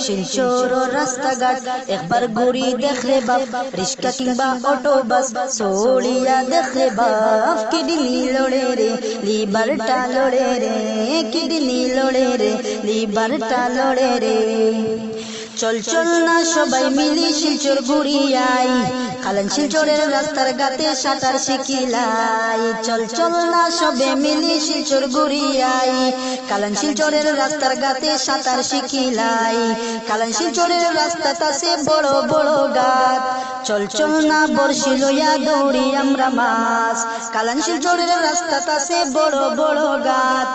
শিলচর রাস্তাঘাট একবার ঘুরি দেখলে বাপ, রিস্কা কিংবা অটো বাস সড়িয়া দেখলে বাপ, কিডনি লড়ে রে লিভারটা লড়ে রে, কিডনি লড়ে রে লিভারটা লড়ে রে। চল চল না সবাই মিলি শিলচর ঘুরিয়াই, কালান শিলচরের রাস্তার গাতে সাঁতার শিখিলাই। চল চল না সবে মিলি শিলচর ঘুরিয়াই, কালান শিলচরের রাস্তার গাতে সাঁতার শিখিলাই। কালান শিলচরের রাস্তাটাছে বড় বড় গাত, চল চল না বর্ষি লইয়া দৌড়ি আমরা মাছ। কালান শিলচরের রাস্তাটাছে বড় বড় গাত,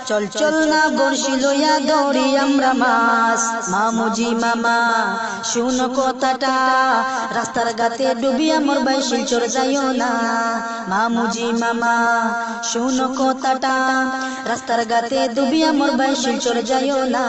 চল চল না বর্ষি লইয়া দৌড়ি আমরা মাছ। মামুজি মামা শুন কথাটা, রাস্তার গাতে ডুবিয়া মরবাই শিলচর যাইও না। মামুজি মামা শুন কথাটা, রাস্তার গাতে ডুবিয়া মরবাই শিলচর যাইও না।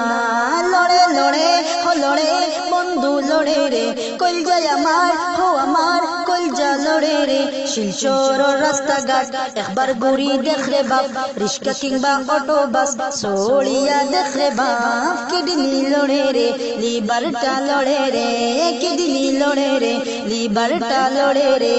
লড়ে লড়ে হো লড়ে বন্ধু লড়ে রে, কলজা আমার হো আমার কলজা লড়ে রে। শিলচর রাস্তাঘাট একবার ঘুরি দেখলে বাপ, রিস্কা কিংবা অটো বাস সড়িয়া দেখলে বাপ, কিডনি লড়ে রে লিভারটা লড়ে রে, কিডনি লড়ে রে লিভারটা লড়ে রে।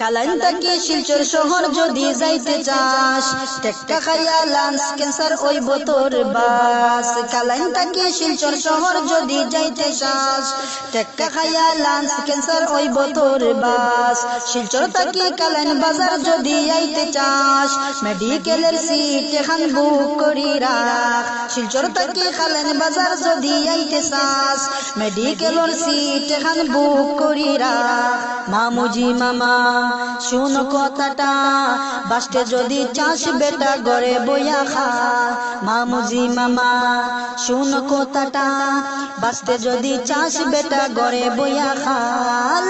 কালাইন থেকে শিলচর শহর যদি যাইতে চাস, টেক্কা খাইয়া লাঞ্চ ক্যান্সার ওই বোতর বাস। কালাইন থেকে শিলচর শহর যদি যাইতে চাস, টেক্কা খাইয়া লাঞ্চ ক্যান্সার ওই বোতর বাস। শিলচর থেকে কালাইন বাজার যদি আইতে চাস, মেডিকেলের সিট এখান বুক করি রাখ। শিলচর থেকে কালাইন বাজার যদি আইতে চাস, মেডিকেলের সিট এখান বুক করি রাখ। মামুজি মামা শুন কথাটা, বাসতে যদি চাস বেটা ঘরে বইয়া খা। মামুজি মামা শুন কথাটা, বাসতে যদি চাস বেটা ঘরে বইয়া খা।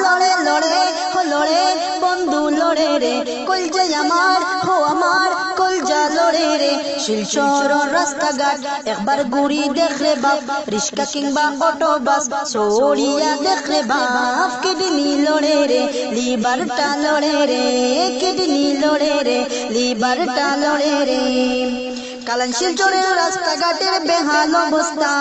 লড়ে লড়ে হো লড়ে বন্ধু লড়ে রে, কলজা আমার হো আমার কলজা লড়ে রে। শিলচর রাস্তাঘাট একবার ঘুরি দেখলে বাপ, রিস্কা কিংবা অটো বাস সড়িয়া দেখলে বাপ, কিডনি লড়ে রে লিভারটা লড়ে রে, কিডনি লড়ে রে লিভারটা লড়ে রে। কালান শিলচরের রাস্তাঘাটের বেহাল অবস্থা।